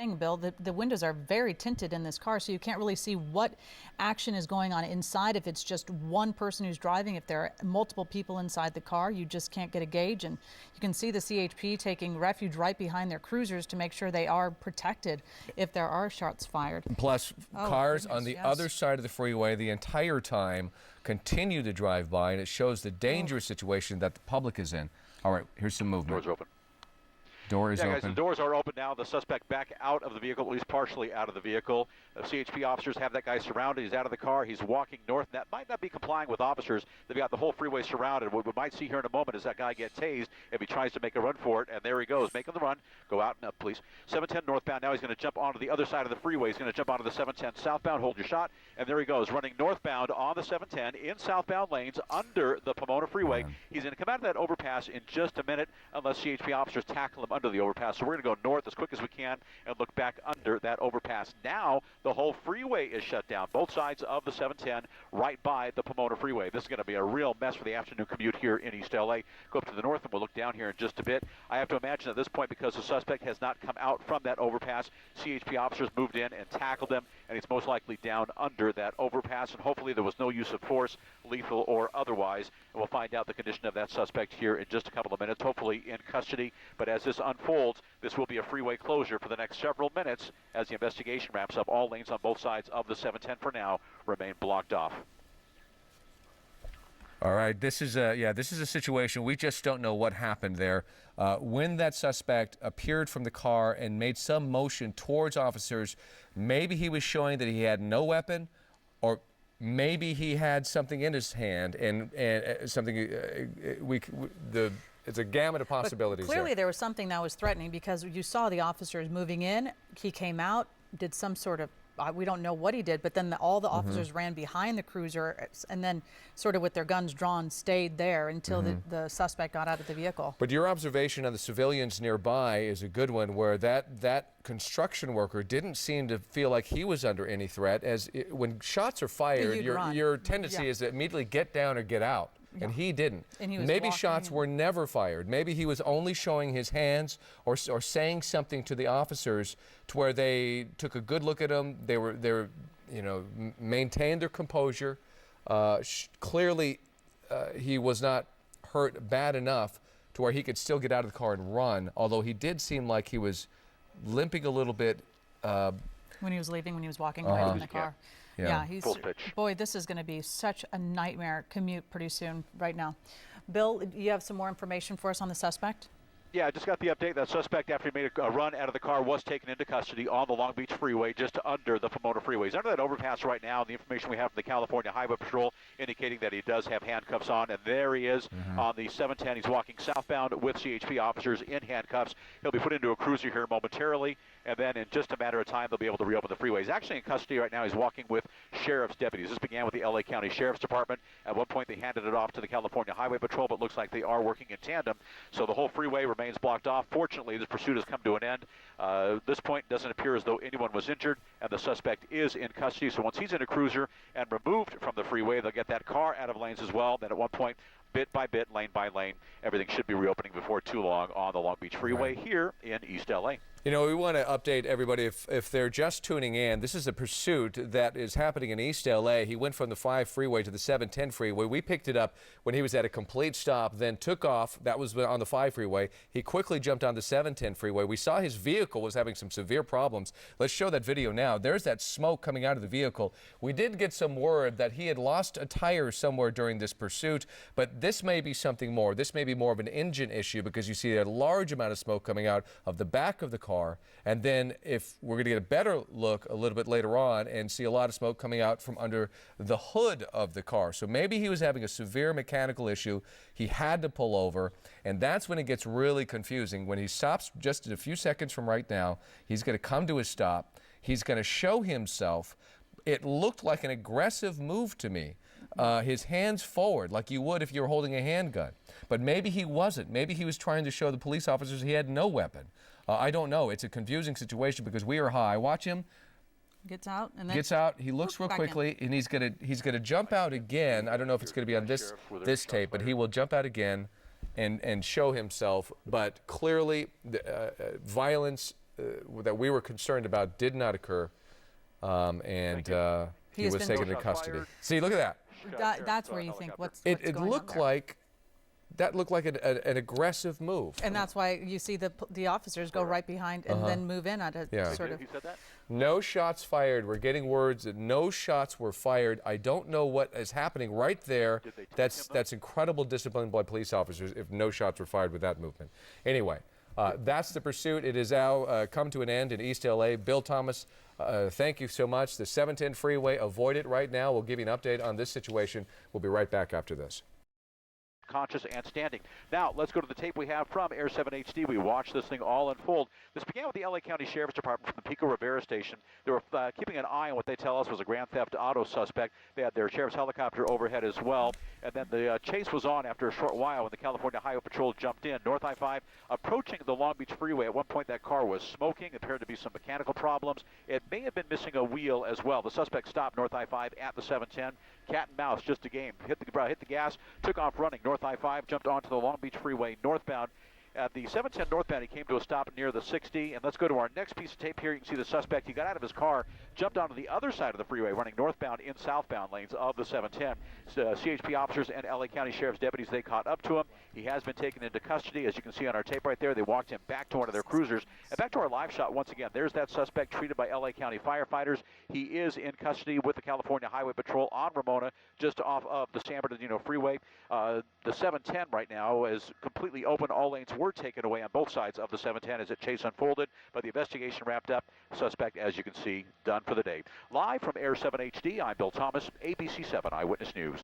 Bill, the windows are very tinted in this car, so you can't really see what action is going on inside. If it's just one person who's driving, if there are multiple people inside the car, you just can't get a gauge. And you can see the CHP taking refuge right behind their cruisers to make sure they are protected if there are shots fired. Plus, cars on the other side of the freeway the entire time continue to drive by, and it shows the dangerous situation that the public is in. All right, here's some movement. Doors open. Door is open. open. Guys, the doors are open now. The suspect back out of the vehicle, at least partially out of the vehicle. The CHP officers have that guy surrounded. He's out of the car. He's walking north. That might not be complying with officers. They've got the whole freeway surrounded. What we might see here in a moment is that guy get tased if he tries to make a run for it. And there he goes, making the run. Go out, please. 710 northbound. Now he's going to jump onto the other side of the freeway. He's going to jump onto the 710 southbound. Hold your shot. And there he goes, running northbound on the 710 in southbound lanes under the Pomona freeway. He's going to come out of that overpass in just a minute unless CHP officers tackle him under the overpass. So we're going to go north as quick as we can and look back under that overpass. Now the whole freeway is shut down, both sides of the 710 right by the Pomona freeway. This is going to be a real mess for the afternoon commute here in East LA. Go up to the north and we'll look down here in just a bit. I have to imagine at this point, because the suspect has not come out from that overpass, CHP officers moved in and tackled him, and he's most likely down under that overpass, and hopefully there was no use of force, lethal or otherwise, and we'll find out the condition of that suspect here in just a couple of minutes, hopefully in custody. But as this unfolds, this will be a freeway closure for the next several minutes as the investigation wraps up. All lanes on both sides of the 710 for now remain blocked off. All right, this is a situation. We just don't know what happened there. When that suspect appeared from the car and made some motion towards officers, maybe he was showing that he had no weapon, or maybe he had something in his hand, and something it's a gamut of possibilities. But clearly there was something that was threatening, because you saw the officers moving in. He came out, did some sort of, we don't know what he did, but then all the officers ran behind the cruiser and then sort of with their guns drawn stayed there until the suspect got out of the vehicle. But your observation of the civilians nearby is a good one, where that construction worker didn't seem to feel like he was under any threat. When shots are fired, your tendency is to immediately get down or get out. And he didn't. And he was Maybe shots were never fired. Maybe he was only showing his hands or saying something to the officers to where they took a good look at him. They maintained their composure. Clearly, he was not hurt bad enough to where he could still get out of the car and run, although he did seem like he was limping a little bit. When he was leaving, when he was walking away from the car. Yeah, he's, boy, this is going to be such a nightmare commute pretty soon right now. Bill, you have some more information for us on the suspect? Yeah, I just got the update. That suspect, after he made a run out of the car, was taken into custody on the Long Beach Freeway, just under the Pomona Freeway. He's under that overpass right now. The information we have from the California Highway Patrol indicating that he does have handcuffs on, and there he is on the 710. He's walking southbound with CHP officers in handcuffs. He'll be put into a cruiser here momentarily, and then in just a matter of time, they'll be able to reopen the freeway. He's actually in custody right now. He's walking with sheriff's deputies. This began with the LA County Sheriff's Department. At one point, they handed it off to the California Highway Patrol, but looks like they are working in tandem. So the whole freeway remains blocked off. Fortunately, this pursuit has come to an end. At this point, it doesn't appear as though anyone was injured, and the suspect is in custody. So once he's in a cruiser and removed from the freeway, they'll get that car out of lanes as well. Then at one point, bit by bit, lane by lane, everything should be reopening before too long on the Long Beach Freeway here in East LA. You know, we want to update everybody if they're just tuning in. This is a pursuit that is happening in East LA. He went from the 5 freeway to the 710 freeway. We picked it up when he was at a complete stop, then took off. That was on the 5 freeway. He quickly jumped on the 710 freeway. We saw his vehicle was having some severe problems. Let's show that video now. There's that smoke coming out of the vehicle. We did get some word that he had lost a tire somewhere during this pursuit, but this may be something more. This may be more of an engine issue, because you see a large amount of smoke coming out of the back of the car. And then if we're going to get a better look a little bit later on and see a lot of smoke coming out from under the hood of the car. So maybe he was having a severe mechanical issue. He had to pull over, and that's when it gets really confusing. When he stops just in a few seconds from right now, he's going to come to a stop. He's going to show himself. It looked like an aggressive move to me. His hands forward, like you would if you were holding a handgun. But maybe he wasn't. Maybe he was trying to show the police officers he had no weapon. I don't know. It's a confusing situation because we are high. Watch him. Gets out and then gets out. He looks real quickly, and he's gonna jump out again. I don't know if it's gonna be on this tape, but he will jump out again and show himself. But clearly, violence that we were concerned about did not occur, and he was taken into custody. See, look at that. That's where you think what's It going on looked there. like that looked like an aggressive move. And that's why you see the officers go right behind and then move in at a sort of. You said that? No shots fired. We're getting words that no shots were fired. I don't know what is happening right there. That's incredible discipline by police officers if no shots were fired with that movement. Anyway, that's the pursuit. It has now come to an end in East LA. Bill Thomas, thank you so much. The 710 freeway, avoid it right now. We'll give you an update on this situation. We'll be right back after this. Conscious and standing. Now, let's go to the tape we have from Air 7 HD. We watched this thing all unfold. This began with the LA County Sheriff's Department from the Pico Rivera station. They were keeping an eye on what they tell us was a grand theft auto suspect. They had their sheriff's helicopter overhead as well. And then the chase was on after a short while when the California Highway Patrol jumped in. North I-5 approaching the Long Beach Freeway. At one point, that car was smoking. There appeared to be some mechanical problems. It may have been missing a wheel as well. The suspect stopped North I-5 at the 710. Cat and mouse, just a game. Hit the gas, took off running. North I-5 jumped onto the Long Beach Freeway northbound. At the 710 northbound, he came to a stop near the 60. And let's go to our next piece of tape here. You can see the suspect. He got out of his car, jumped onto the other side of the freeway, running northbound in southbound lanes of the 710. CHP officers and LA County Sheriff's deputies, they caught up to him. He has been taken into custody. As you can see on our tape right there, they walked him back to one of their cruisers. And back to our live shot once again. There's that suspect treated by LA County firefighters. He is in custody with the California Highway Patrol on Ramona, just off of the San Bernardino Freeway. The 710 right now is completely open. All lanes were taken away on both sides of the 710 as the chase unfolded, but the investigation wrapped up. Suspect, as you can see, done for the day. Live from Air 7 HD, I'm Bill Thomas, ABC 7 Eyewitness News.